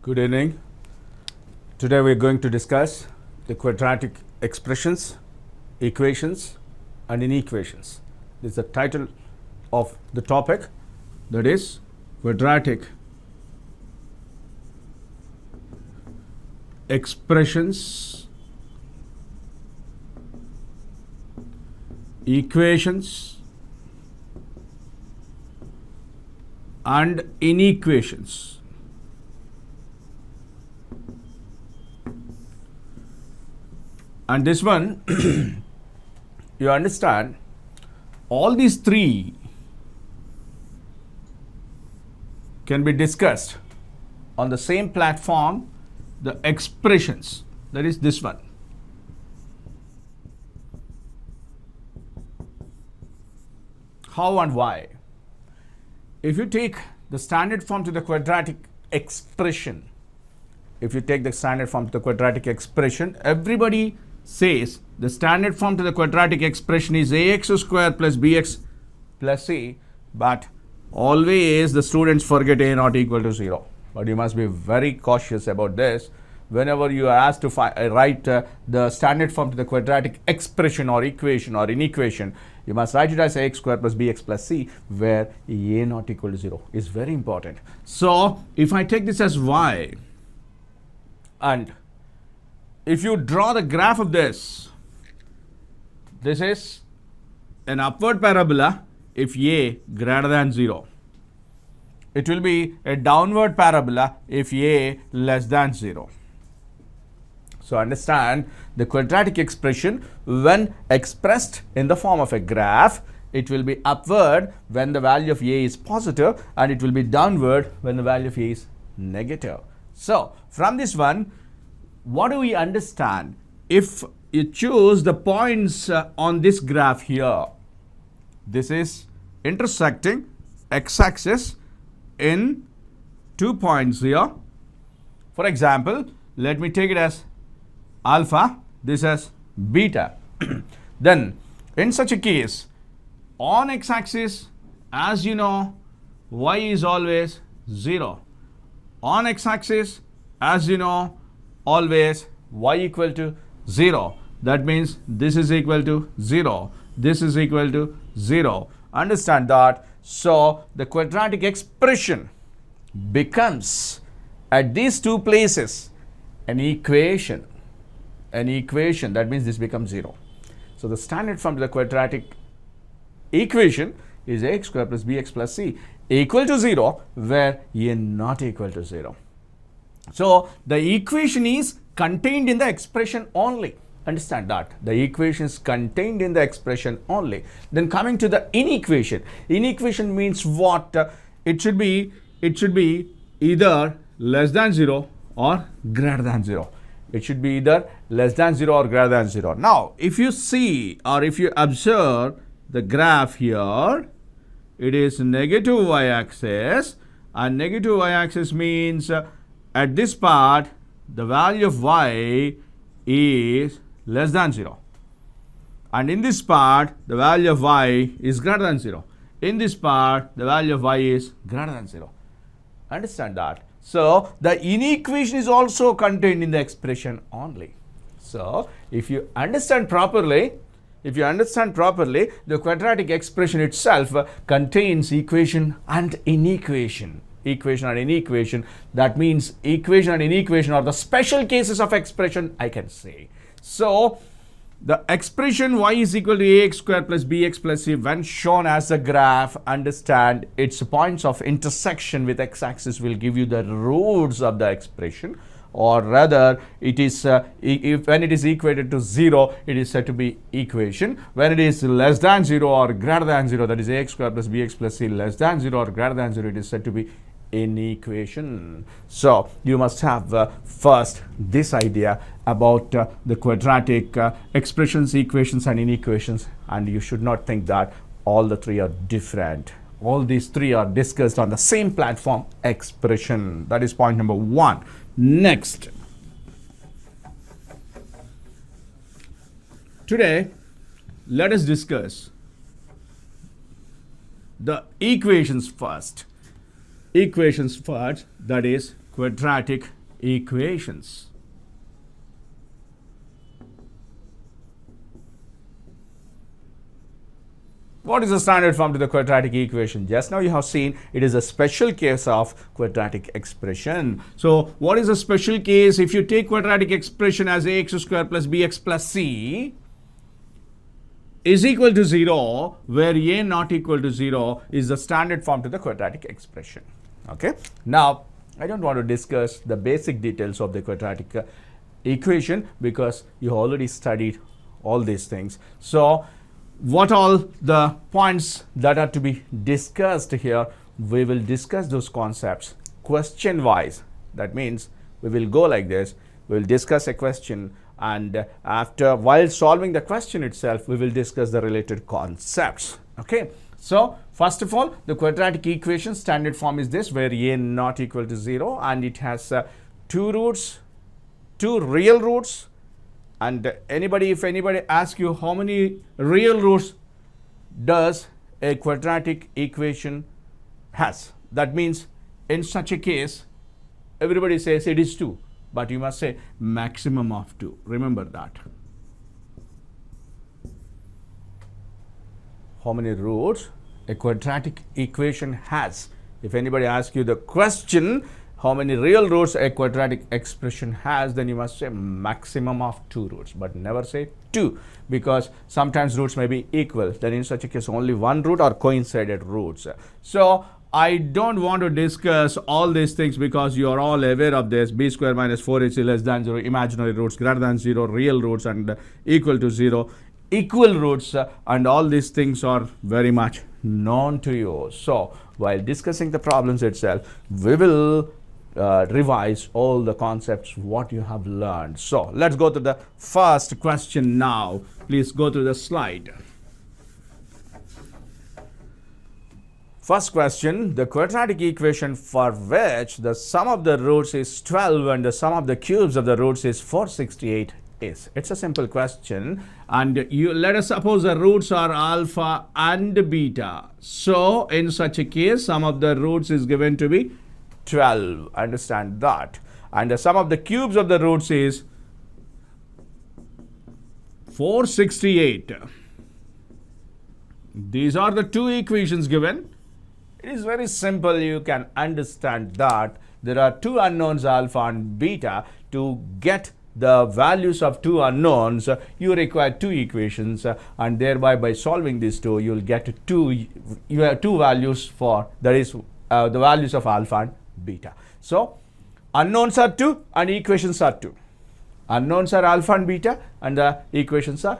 Good evening. Today we are going to discuss the quadratic expressions, equations and inequations. This is the title of the topic, that is quadratic expressions, equations and inequations. And this one, you understand, all these three can be discussed on the same platform, the expressions, that is this one. How and why? If you take the standard form to the quadratic expression, everybody says the standard form to the quadratic expression is ax square plus bx plus c, but always the students forget a not equal to 0. But you must be very cautious about this. Whenever you are asked to write the standard form to the quadratic expression or equation or inequation, you must write it as ax square plus bx plus c, where a not equal to 0 is very important. So if I take this as y, and if you draw the graph of this is an upward parabola if a greater than 0. It will be a downward parabola if a less than 0. So understand, the quadratic expression, when expressed in the form of a graph, it will be upward when the value of a is positive, and it will be downward when the value of a is negative. So from this one, what do we understand? If you choose the points on this graph here, this is intersecting x-axis in 2 points here. For example, let me take it as alpha, this as beta. Then in such a case, on x-axis, as you know, y is always 0. On x-axis, as you know, always y equal to 0. That means this is equal to 0. This is equal to 0. Understand that. So the quadratic expression becomes at these two places an equation. An equation. That means this becomes 0. So the standard form to the quadratic equation is ax square plus bx plus c equal to 0, where a not equal to 0. So the equation is contained in the expression only. Understand that. The equation is contained in the expression only. Then coming to the inequation. Inequation means what? It should be either less than 0 or greater than 0. It should be either less than 0 or greater than 0. Now, if you see or if you observe the graph here, it is negative y-axis, and negative y-axis means at this part the value of y is less than 0, and in this part the value of y is greater than 0. In this part the value of y is greater than 0. Understand that. So the inequation is also contained in the expression only. So if you understand properly, the quadratic expression itself contains equation and inequation. Equation and inequation. That means equation and inequation are the special cases of expression, I can say. So the expression y is equal to ax square plus bx plus c, when shown as a graph, understand its points of intersection with x-axis will give you the roots of the expression, or rather it is when it is equated to 0, it is said to be equation. When it is less than 0 or greater than 0, that is ax square plus bx plus c less than 0 or greater than 0, it is said to be inequation. So you must have first this idea about the quadratic expressions, equations and inequations, and you should not think that all the three are different. All these three are discussed on the same platform, expression. That is point number 1. Next, today let us discuss the equations first. That is quadratic equations. What is the standard form to the quadratic equation? Just now you have seen it is a special case of quadratic expression. So what is a special case? If you take quadratic expression as ax square plus bx plus c is equal to 0, where a not equal to 0 is the standard form to the quadratic expression. Okay. Now, I don't want to discuss the basic details of the quadratic equation because you already studied all these things. So, what all the points that are to be discussed here, we will discuss those concepts question wise. That means we will go like this, we will discuss a question, and while solving the question itself, we will discuss the related concepts. Okay. So, first of all, the quadratic equation standard form is this, where a not equal to 0, and it has two real roots. And if anybody asks you how many real roots does a quadratic equation has, that means in such a case, everybody says it is 2, but you must say maximum of 2. Remember that. How many roots a quadratic equation has? If anybody asks you the question, how many real roots a quadratic expression has, then you must say maximum of 2 roots, but never say 2, because sometimes roots may be equal. Then in such a case, only one root or coincided roots. So I don't want to discuss all these things because you are all aware of this. B square minus 4ac less than 0, imaginary roots greater than 0, real roots and equal to 0, equal roots, and all these things are very much known to you. So while discussing the problems itself, we will revise all the concepts what you have learned. So let's go to the first question now. Please go to the slide. First question, the quadratic equation for which the sum of the roots is 12 and the sum of the cubes of the roots is 468 is. It's a simple question, and let us suppose the roots are alpha and beta. So in such a case, sum of the roots is given to be 12. Understand that. And the sum of the cubes of the roots is 468. These are the two equations given. It is very simple. You can understand that there are two unknowns alpha and beta. To get the values of two unknowns, you require two equations, and thereby by solving these two, you will get two values for, that is the values of alpha and beta. So unknowns are 2 and equations are 2. Unknowns are alpha and beta, and the equations are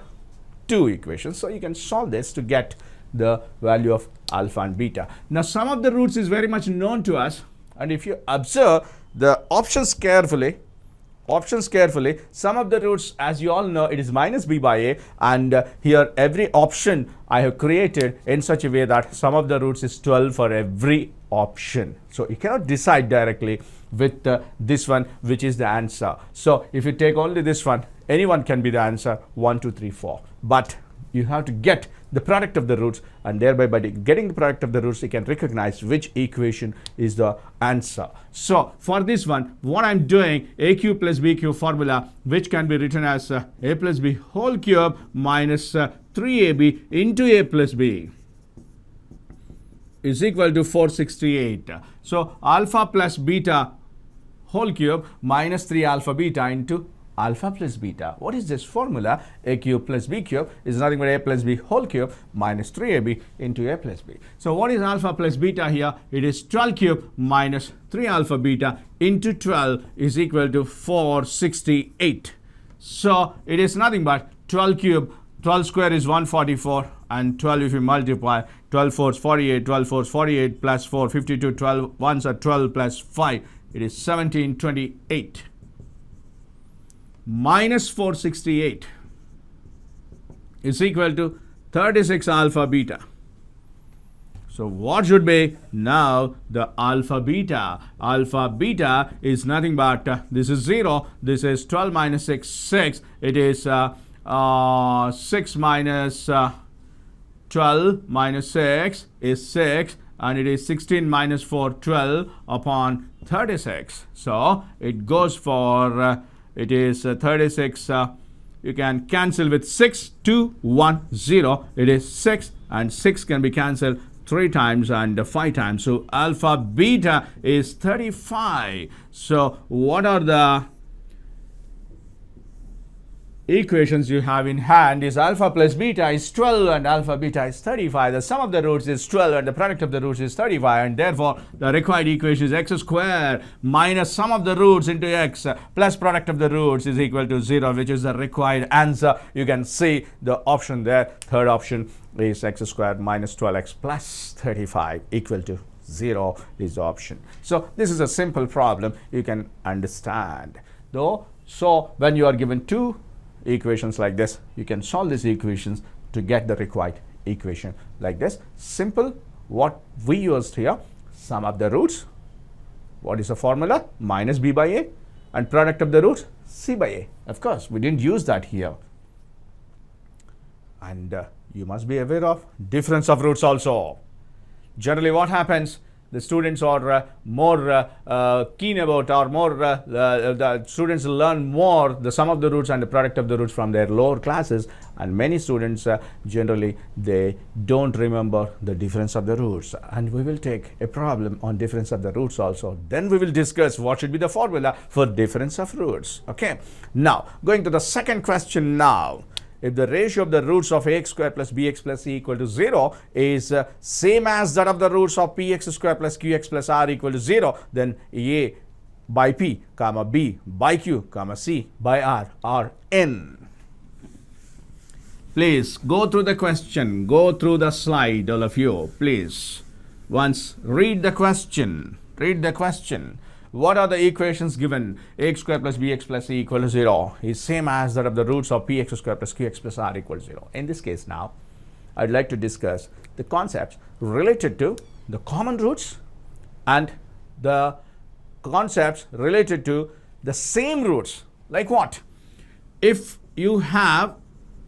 2 equations. So you can solve this to get the value of alpha and beta. Now sum of the roots is very much known to us, and if you observe the options carefully, sum of the roots, as you all know, it is minus b by a, and here every option I have created in such a way that sum of the roots is 12 for every option. So you cannot decide directly with this one which is the answer. So if you take only this one, anyone can be the answer, 1, 2, 3, 4. But you have to get the product of the roots, and thereby by getting the product of the roots, you can recognize which equation is the answer. So for this one, what I'm doing, a cube plus b cube formula, which can be written as a plus b whole cube minus 3ab into a plus b is equal to 468. So alpha plus beta whole cube minus 3 alpha beta into alpha plus beta. What is this formula? A cube plus b cube is nothing but a plus b whole cube minus 3ab into a plus b. So what is alpha plus beta here? It is 12 cube minus 3 alpha beta into 12 is equal to 468. So it is nothing but 12 cube, 12 square is 144, and 12 if you multiply, 12 4s 48, 12 4s 48 plus 4, 52, 12 1s are 12 plus 5, it is 1728. Minus 468 is equal to 36 alpha beta. So what should be now the alpha beta? Alpha beta is nothing but this is 0, this is 12 minus 6, 6. It is 6 minus 12 minus 6 is 6, and it is 16 minus 4, 12 upon 36. So it goes for, it is 36. You can cancel with 6, 2, 1, 0. It is 6, and 6 can be cancelled 3 times and 5 times. So alpha beta is 35. So what are the equations you have in hand? Is alpha plus beta is 12 and alpha beta is 35. The sum of the roots is 12 and the product of the roots is 35, and therefore the required equation is x square minus sum of the roots into x plus product of the roots is equal to 0, which is the required answer. You can see the option there. Third option is x squared minus 12x plus 35 equal to 0 is the option. So this is a simple problem you can understand though. So when you are given two equations like this, you can solve these equations to get the required equation like this. Simple. What we used here, sum of the roots. What is the formula? Minus b by a, and product of the roots c by a. Of course, we didn't use that here. And you must be aware of difference of roots also. Generally what happens, the students are more keen about, or more the students learn more the sum of the roots and the product of the roots from their lower classes, and many students generally they don't remember the difference of the roots. And we will take a problem on difference of the roots also. Then we will discuss what should be the formula for difference of roots. Okay, now going to the second question now. If the ratio of the roots of ax square plus bx plus c equal to 0 is same as that of the roots of px square plus qx plus r equal to 0, then a by p, comma b by q, comma c by r are n. Please go through the question, go through the slide, all of you. Please once read the question. Read the question. What are the equations given? Ax square plus bx plus c equal to 0 is same as that of the roots of px square plus qx plus r equal to 0. In this case now, I'd like to discuss the concepts related to the common roots and the concepts related to the same roots. Like what? If you have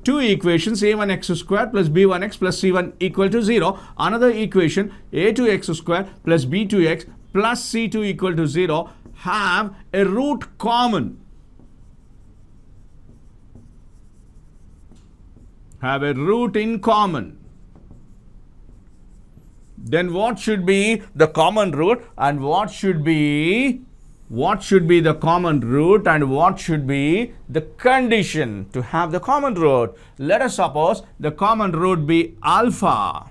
two equations, a1x square plus b1x plus c1 equal to 0, another equation a2x square plus b2x plus c2 equal to 0 have a root common. Have a root in common. Then what should be the common root, and what should be the common root, and what should be the condition to have the common root? Let us suppose the common root be alpha.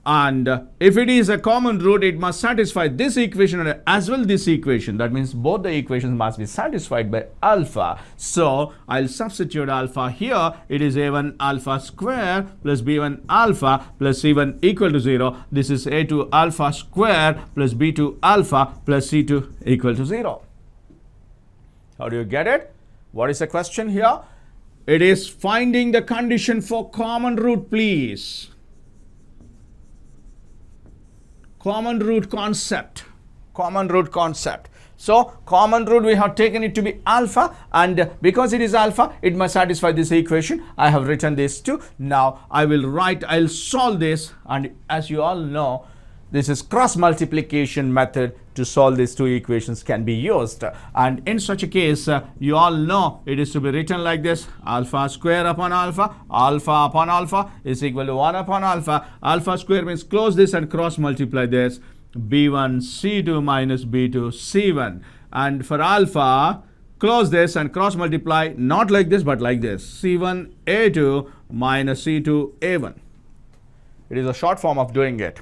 And if it is a common root, it must satisfy this equation as well this equation. That means both the equations must be satisfied by alpha. So I'll substitute alpha here. It is a1 alpha square plus b1 alpha plus c1 equal to 0. This is a2 alpha square plus b2 alpha plus c2 equal to 0. How do you get it? What is the question here? It is finding the condition for common root, please. Common root concept. So common root, we have taken it to be alpha, and because it is alpha, it must satisfy this equation. I have written this too. Now I'll solve this, and as you all know, this is cross multiplication method to solve these two equations can be used. And in such a case, you all know it is to be written like this: alpha square upon alpha, alpha upon alpha is equal to 1 upon alpha. Alpha square means close this and cross multiply this, b1 c2 minus b2 c1. And for alpha, close this and cross multiply, not like this but like this, c1 a2 minus c2 a1. It is a short form of doing it.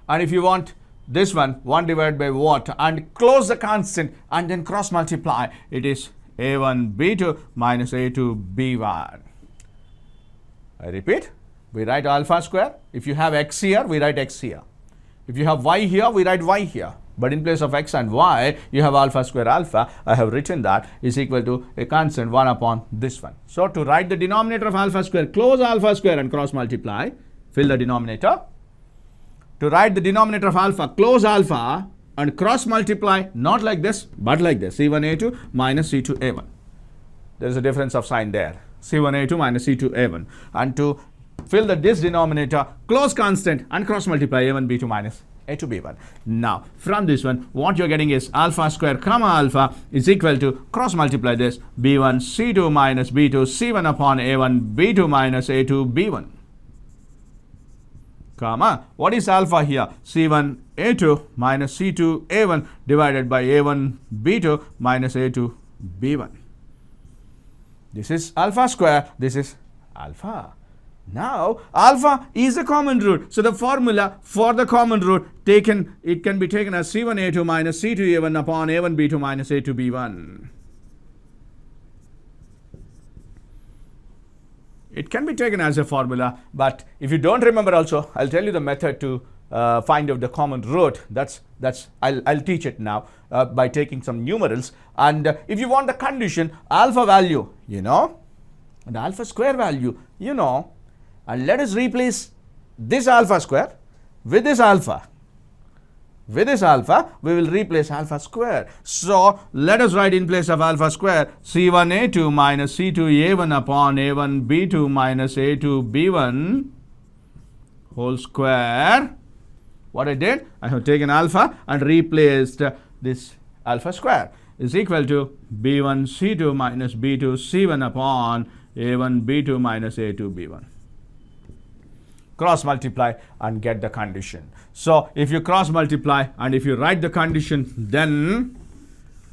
And if you want this one, 1 divided by what, and close the constant and then cross multiply, it is a1 b2 minus a2 b1. I repeat, we write alpha square. If you have x here, we write x here. If you have y here, we write y here. But in place of x and y, you have alpha square alpha. I have written that is equal to a constant 1 upon this one. So to write the denominator of alpha square, close alpha square and cross multiply, fill the denominator. To write the denominator of alpha, close alpha and cross multiply, not like this but like this, c1a2 minus c2a1. There is a difference of sign there, c1a2 minus c2a1. And to fill this denominator, close constant and cross multiply a1 b2 minus A to B1. Now, from this one, what you're getting is alpha square comma alpha is equal to, cross multiply this, B1 C2 minus B2 C1 upon A1 B2 minus A2 B1. Comma, what is alpha here? C1 A2 minus C2 A1 divided by A1 B2 minus A2 B1. This is alpha square, this is alpha. Now, alpha is a common root. So, the formula for the common root it can be taken as C1A2 minus C2A1 upon A1B2 minus A2B1. It can be taken as a formula, but if you don't remember also, I'll tell you the method to find out the common root. I'll teach it now by taking some numerals. And if you want the condition, alpha value, and alpha square value, and let us replace this alpha square with this alpha. With this alpha, we will replace alpha square. So, let us write in place of alpha square C1A2 minus C2A1 upon A1B2 minus A2B1 whole square. What I did, I have taken alpha and replaced this alpha square is equal to B1 C2 minus B2 C1 upon A1 B2 minus A2 B1. Cross multiply and get the condition. So, if you cross multiply and if you write the condition, then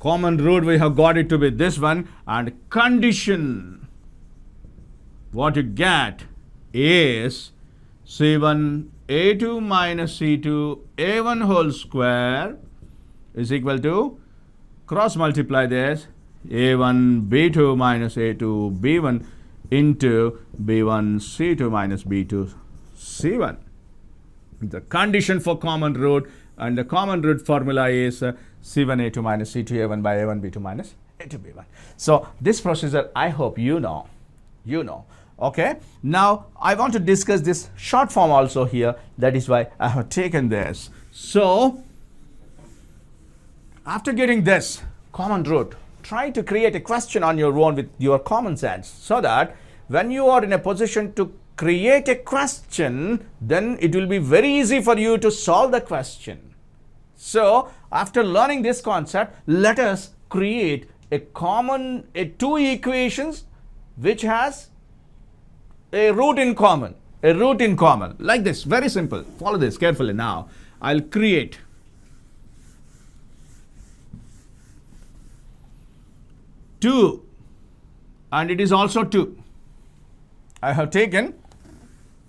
common root we have got it to be this one, and condition what you get is C1 A2 minus C2 A1 whole square is equal to, cross multiply this, A1 B2 minus A2 B1 into B1 C2 minus B2 C1. The condition for common root, and the common root formula is C1A2 minus C2A1 by A1B2 minus A2B1. So, this procedure I hope you know. Okay. Now, I want to discuss this short form also here. That is why I have taken this. So, after getting this common root, try to create a question on your own with your common sense, so that when you are in a position to create a question, then it will be very easy for you to solve the question. So, after learning this concept, let us create two equations which has a root in common, like this, very simple. Follow this carefully now. I'll create two, and it is also 2. I have taken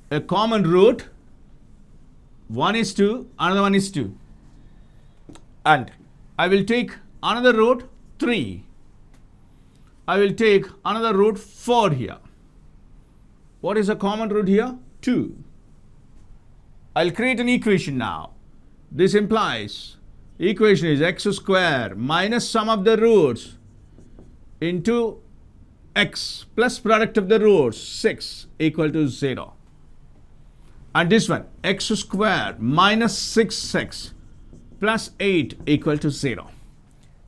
a common root, one is 2, another one is 2. And I will take another root 3. I will take another root 4 here. What is a common root here? 2. I'll create an equation now. This implies equation is x square minus sum of the roots into x plus product of the roots 6 equal to 0. And this one, x square minus 6x plus 8 equal to 0.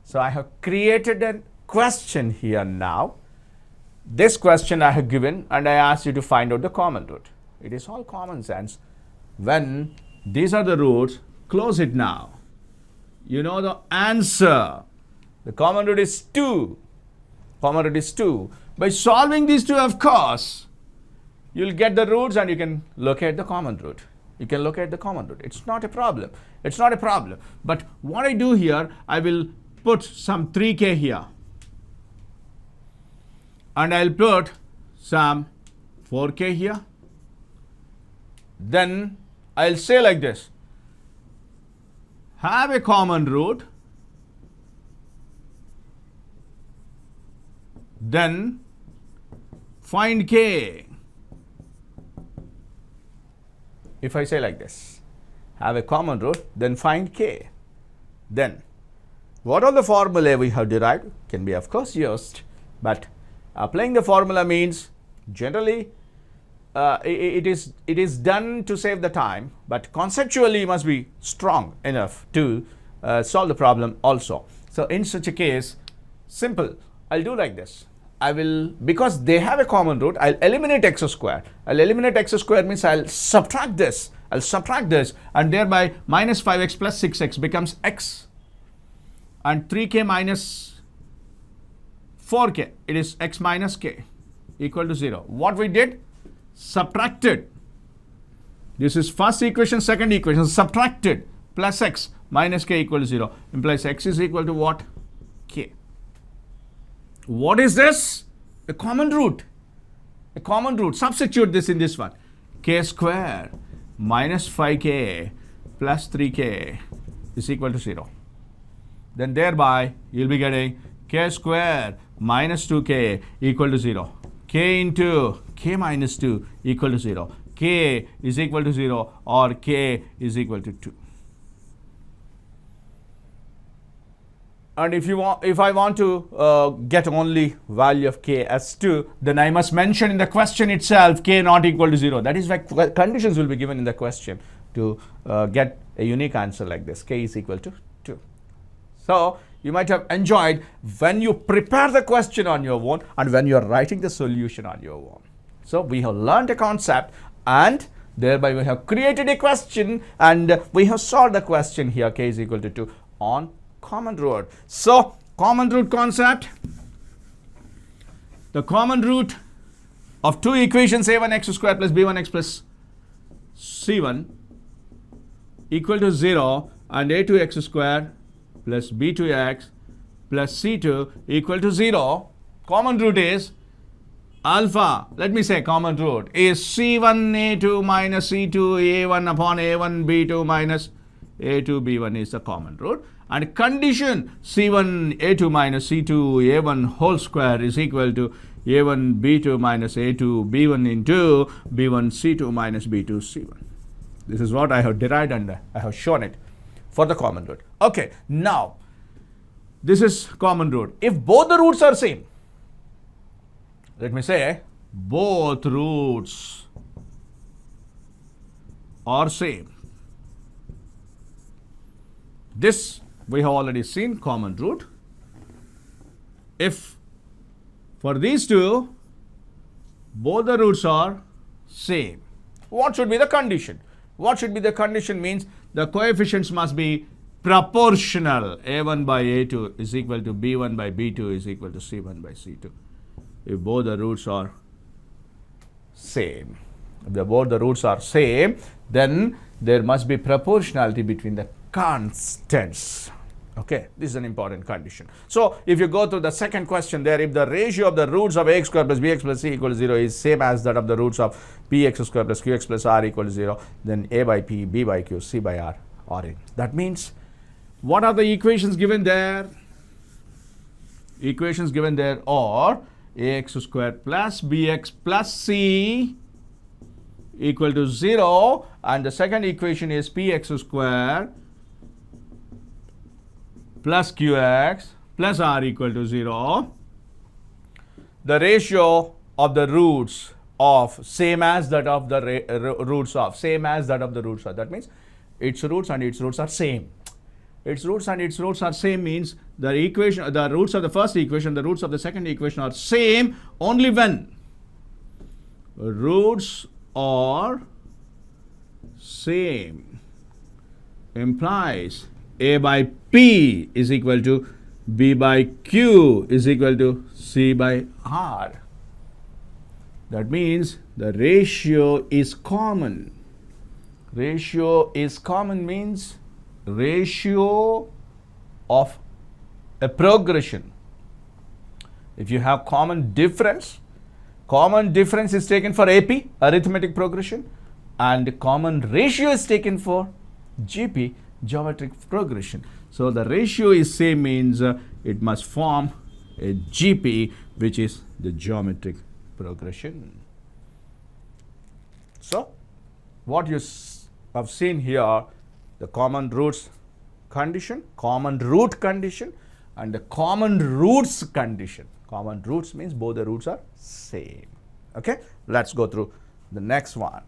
So, I have created a question here now. This question I have given, and I asked you to find out the common root. It is all common sense. When these are the roots, close it now. You know the answer. The common root is 2. Common root is 2. By solving these two, of course, you'll get the roots and you can locate the common root. It's not a problem. But what I do here, I will put some 3k here. And I'll put some 4k here. Then I'll say like this. Have a common root. Then find k. If I say like this, have a common root, then find k. Then, what all the formulae we have derived can be of course used, but applying the formula means generally it is done to save the time, but conceptually you must be strong enough to solve the problem also. So, in such a case, simple, I'll do like this. I will, because they have a common root, I'll eliminate x square. I'll eliminate x square means I'll subtract this. I'll subtract this, and thereby minus 5x plus 6x becomes x. And 3k minus 4k, it is x minus k equal to 0. What we did? Subtracted. This is first equation, second equation, subtracted. Plus x minus k equal to 0 implies x is equal to what? K. What is this? A common root. A common root. Substitute this in this one. K square minus 5k plus 3k is equal to 0. Then thereby you'll be getting k square minus 2k equal to 0. K into k minus 2 equal to 0. K is equal to 0 or k is equal to 2. And if I want to get only value of k as 2, then I must mention in the question itself k not equal to 0. That is why conditions will be given in the question to get a unique answer like this. K is equal to 2. So you might have enjoyed when you prepare the question on your own and when you are writing the solution on your own. So we have learned a concept and thereby we have created a question and we have solved the question here, k is equal to 2 on common root. So common root concept, the common root of two equations a1x square plus b1x plus c1 equal to 0 and a2x square plus b2x plus c2 equal to 0. Common root is alpha, let me say common root is c1 a2 minus c2 a1 upon a1 b2 minus a2 b1 is the common root. And condition c1 a2 minus c2 a1 whole square is equal to a1 b2 minus a2 b1 into b1 c2 minus b2 c1. This is what I have derived and I have shown it for the common root. Okay, now this is common root. If both the roots are same, let me say both roots are same. This we have already seen common root. If for these two both the roots are same, what should be the condition? What should be the condition means the coefficients must be proportional. A1 by A2 is equal to B1 by B2 is equal to C1 by C2. If both the roots are same. If both the roots are same, then there must be proportionality between the constants. Okay, this is an important condition. So if you go to the second question there, if the ratio of the roots of ax square plus bx plus c equal to 0 is same as that of the roots of px square plus qx plus r equal to 0, then a by p, b by q, c by r are in. That means, what are the equations given there? Equations given there are ax square plus bx plus c equal to 0, and the second equation is px square plus qx plus r equal to 0. The ratio of the roots of same as that of the roots of same as that of the roots of, that means its roots and its roots are same. Its roots and its roots are same means the equation, the roots of the first equation, the roots of the second equation are same only when roots are same implies a by p is equal to b by q is equal to c by r. That means the ratio is common. Ratio is common means ratio of a progression. If you have common difference is taken for AP, arithmetic progression, and common ratio is taken for GP, geometric progression. So the ratio is same means it must form a GP, which is the geometric progression. So what you have seen here, the common roots condition, common root condition, and the common roots condition. Common roots means both the roots are same. Okay, let's go through the next one.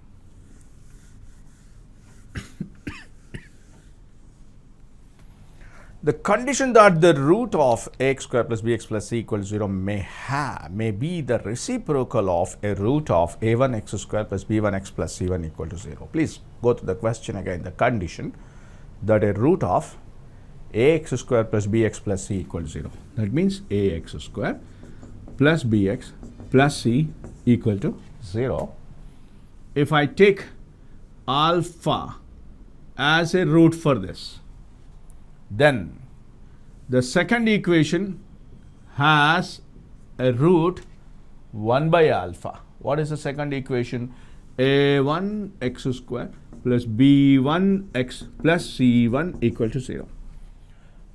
the condition that the root of ax square plus bx plus c equals 0 may be the reciprocal of a root of a1x square plus b1x plus c1 equal to 0. Please go to the question again. The condition that a root of ax square plus bx plus c equals 0. That means ax square plus bx plus c equal to 0. If I take alpha as a root for this, then the second equation has a root 1 by alpha. What is the second equation? a1x square plus b1x plus c1 equal to 0.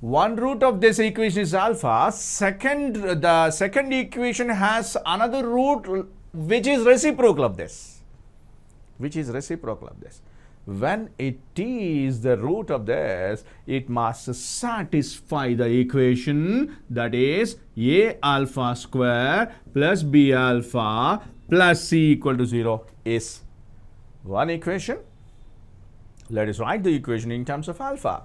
One root of this equation is alpha. The second equation has another root which is reciprocal of this. When it is the root of this, it must satisfy the equation that is a alpha square plus b alpha plus c equal to 0 is one equation. Let us write the equation in terms of alpha.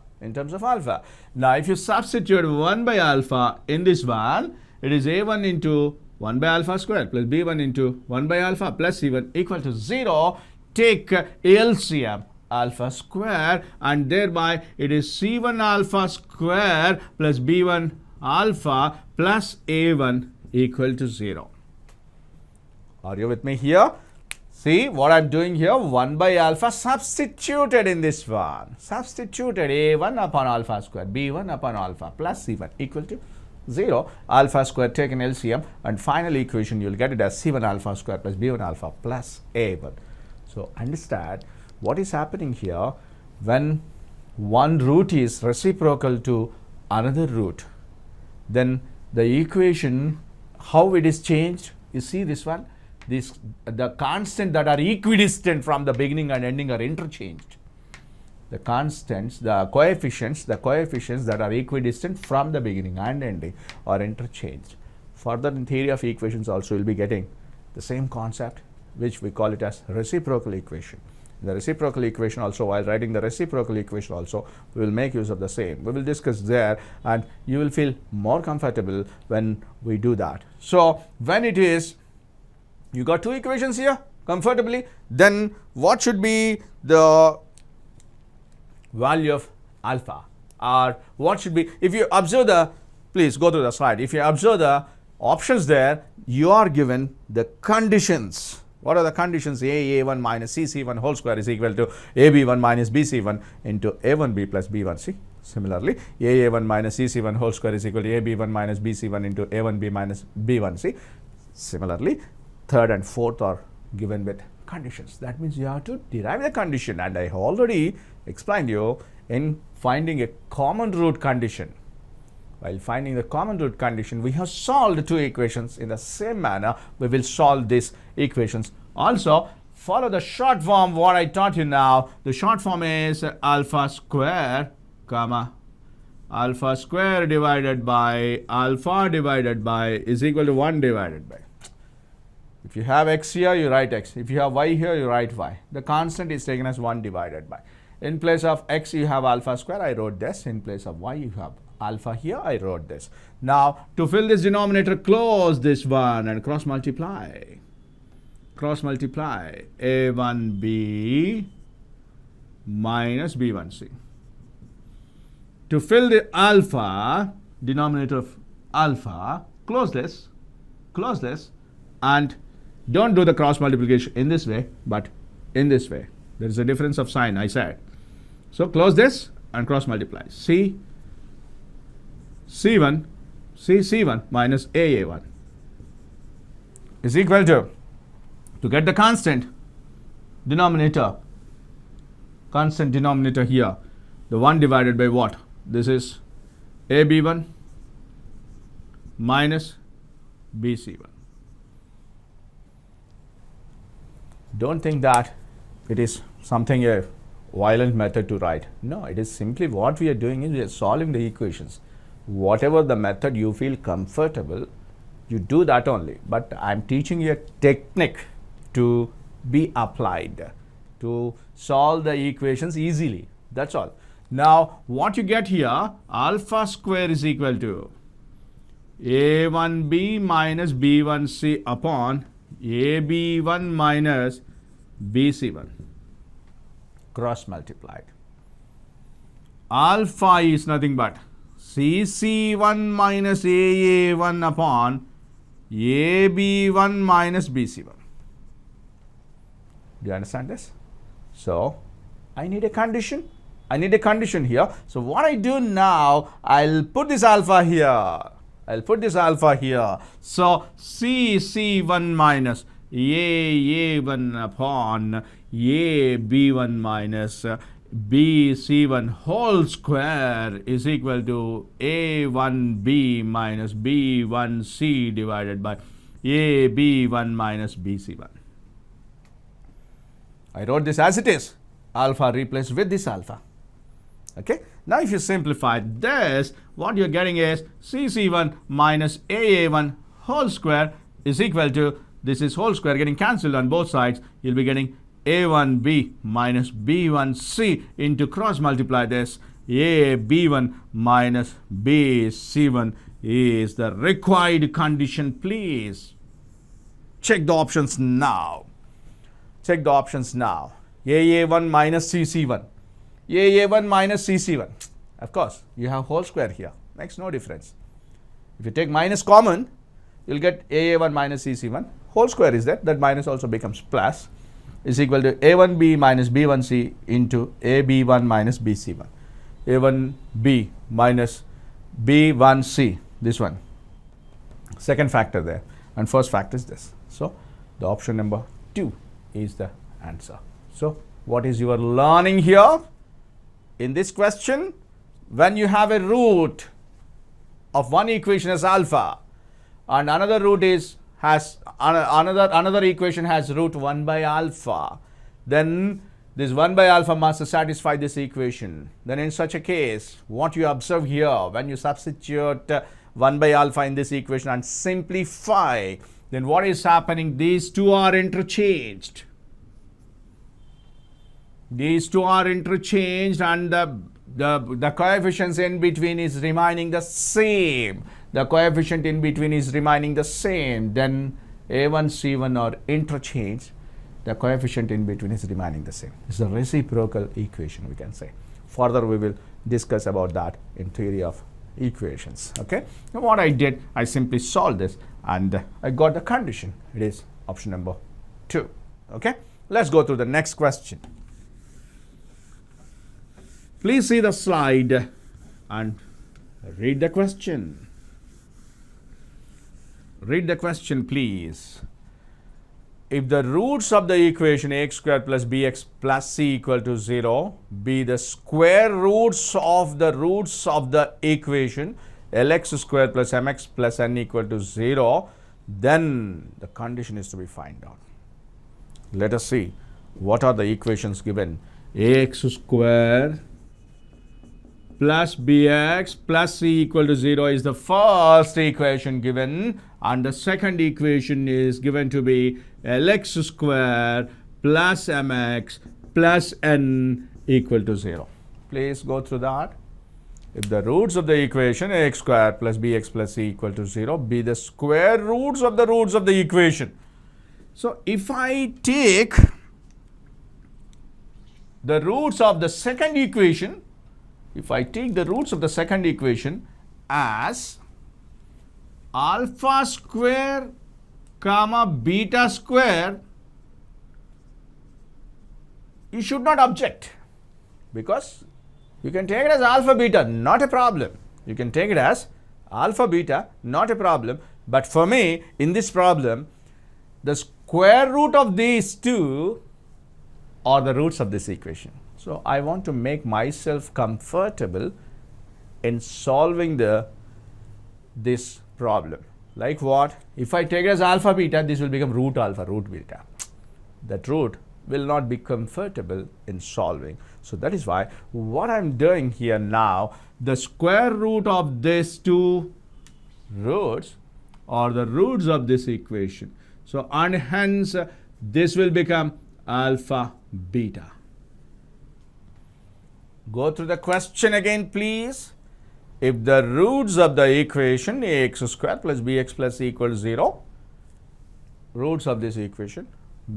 Now, if you substitute 1 by alpha in this one, it is a1 into 1 by alpha square plus b1 into 1 by alpha plus c1 equal to 0. Take LCM alpha square, and thereby it is c1 alpha square plus b1 alpha plus a1 equal to 0. Are you with me here? See what I'm doing here? 1 by alpha substituted in this one. Substituted a1 upon alpha square, b1 upon alpha plus c1 equal to 0. Alpha square taken LCM, and final equation you'll get it as c1 alpha square plus b1 alpha plus a1. So understand what is happening here. When one root is reciprocal to another root, then the equation, how it is changed, you see this one, the constants that are equidistant from the beginning and ending are interchanged. The constants, the coefficients that are equidistant from the beginning and ending are interchanged. Further in theory of equations also you'll be getting the same concept, which we call it as reciprocal equation. The reciprocal equation also, while writing the reciprocal equation also, we will make use of the same. We will discuss there, and you will feel more comfortable when we do that. So when it is, you got two equations here comfortably, then what should be the value of alpha, or what should be, if you observe the, please go to the slide, if you observe the options there, you are given the conditions. What are the conditions? A1 minus C1 whole square is equal to AB1 minus BC1 into A1B plus B1C. Similarly, A1 minus C1 whole square is equal to AB1 minus BC1 into A1B minus B1C. Similarly, third and fourth are given with conditions. That means you have to derive the condition, and I have already explained you in finding a common root condition. While finding the common root condition, we have solved two equations. In the same manner, we will solve these equations. Also, follow the short form what I taught you now. The short form is alpha square, comma, alpha square divided by alpha divided by is equal to 1 divided by. If you have x here, you write x. If you have y here, you write y. The constant is taken as 1 divided by. In place of x, you have alpha square. I wrote this. In place of y, you have alpha here. I wrote this. Now, to fill this denominator, close this one and cross multiply. Cross multiply a1b minus b1c. To fill the alpha, denominator of alpha, close this, and don't do the cross multiplication in this way, but in this way. There is a difference of sign, I said. So close this and cross multiply. C1 minus AA1 is equal to get the constant denominator here, the 1 divided by what? This is AB1 minus BC1. Don't think that it is something a violent method to write. No, it is simply what we are doing is we are solving the equations. Whatever the method you feel comfortable, you do that only. But I am teaching you a technique to be applied to solve the equations easily. That's all. Now what you get here, alpha square is equal to a1b minus b1c upon ab1 minus bc1 cross multiplied. Alpha is nothing but cc1 minus aa1 upon ab1 minus bc1. Do you understand this? So I need a condition. I need a condition here. So what I do now, I'll put this alpha here. I'll put this alpha here. So cc1 minus aa1 upon ab1 minus bc1 whole square is equal to a1b minus b1c divided by ab1 minus bc1. I wrote this as it is. Alpha replaced with this alpha. Okay. Now if you simplify this, what you're getting is cc1 minus aa1 whole square is equal to, this is whole square getting cancelled on both sides. You'll be getting a1b minus b1c into cross multiply this. ab1 minus bc1 is the required condition. Please check the options now. Check the options now. aa1 minus cc1. aa1 minus cc1. Of course, you have whole square here. Makes no difference. If you take minus common, you'll get aa1 minus cc1. Whole square is there. That minus also becomes plus. Is equal to a1b minus b1c into ab1 minus bc1. a1b minus b1c. This one. Second factor there. And first factor is this. So, the option number 2 is the answer. So, what is your learning here? In this question, when you have a root of one equation as alpha and another root is another equation has root 1 by alpha, then this 1 by alpha must satisfy this equation. Then in such a case, what you observe here, when you substitute 1 by alpha in this equation and simplify, then what is happening? These two are interchanged. These two are interchanged and the coefficients in between is remaining the same. The coefficient in between is remaining the same. Then a1, c1 are interchanged. The coefficient in between is remaining the same. It's a reciprocal equation, we can say. Further, we will discuss about that in theory of equations. Okay. Now, what I did, I simply solved this and I got the condition. It is option number 2. Okay. Let's go to the next question. Please see the slide and read the question. Read the question, please. If the roots of the equation ax squared plus bx plus c equal to 0 be the square roots of the equation lx squared plus mx plus n equal to 0, then the condition is to be found out. Let us see what are the equations given. Ax squared plus bx plus c equal to 0 is the first equation given, and the second equation is given to be lx square plus mx plus n equal to 0. Please go through that. If the roots of the equation ax square plus bx plus c equal to 0 be the square roots of the equation. So if I take the roots of the second equation, as alpha square comma beta square, you should not object, because you can take it as alpha beta, not a problem. You can take it as alpha beta, not a problem. But for me, in this problem, the square root of these two are the roots of this equation. So I want to make myself comfortable in solving this problem. Like what? If I take it as alpha beta, this will become root alpha, root beta. That root will not be comfortable in solving. So that is why what I'm doing here now, the square root of these two roots are the roots of this equation. So and hence this will become alpha beta. Go through the question again, please. If the roots of the equation ax square plus bx plus c equals 0, roots of this equation,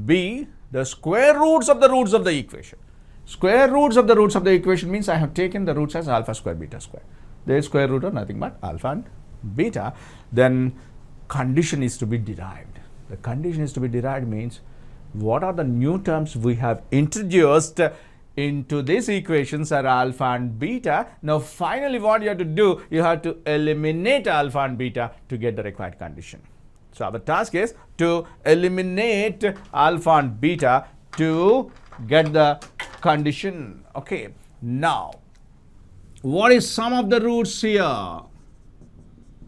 b, the square roots of the equation. Square roots of the equation means I have taken the roots as alpha square, beta square. Their square root are nothing but alpha and beta. Then condition is to be derived. The condition is to be derived means what are the new terms we have introduced into these equations are alpha and beta. Now finally what you have to do, you have to eliminate alpha and beta to get the required condition. So our task is to eliminate alpha and beta to get the condition. Okay, now what is sum of the roots here?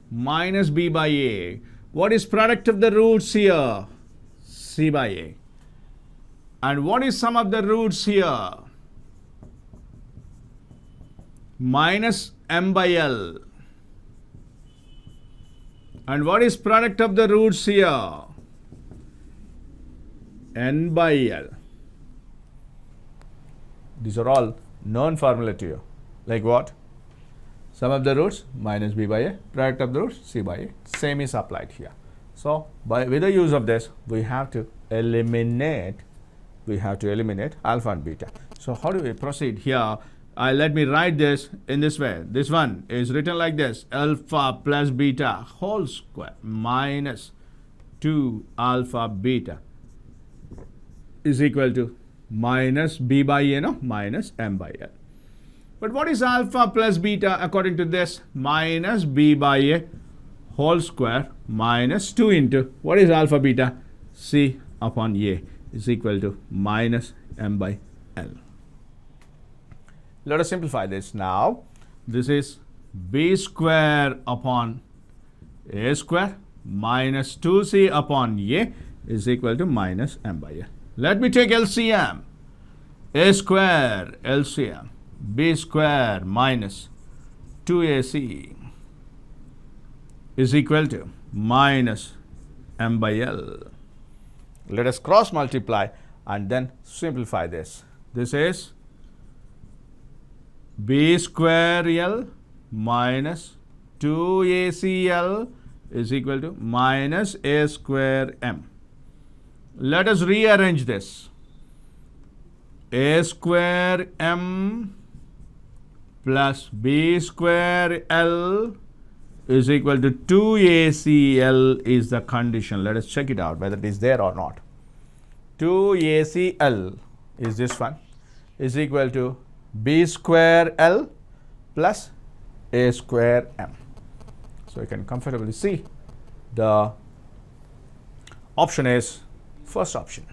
Minus b by a. What is product of the roots here? C by a. And what is sum of the roots here? Minus m by l. And what is product of the roots here? N by l. These are all known formula to you. Like what? Sum of the roots minus b by a, product of the roots c by a. Same is applied here. So with the use of this, we have to eliminate alpha and beta. So how do we proceed here? Let me write this in this way. This one is written like this: alpha plus beta whole square minus 2 alpha beta is equal to minus b by a, no? Minus m by l. But what is alpha plus beta according to this? Minus b by a whole square minus 2 into, what is alpha beta? C upon a is equal to minus m by l. Let us simplify this now. This is b square upon a square minus 2c upon a is equal to minus m by l. Let me take LCM. A square LCM. B square minus 2ac is equal to minus m by l. Let us cross multiply and then simplify this. This is b square l minus 2acl is equal to minus a square m. Let us rearrange this. A square m plus b square l is equal to 2acl is the condition. Let us check it out whether it is there or not. 2acl is this one is equal to b square l plus a square m. So you can comfortably see the option is first option.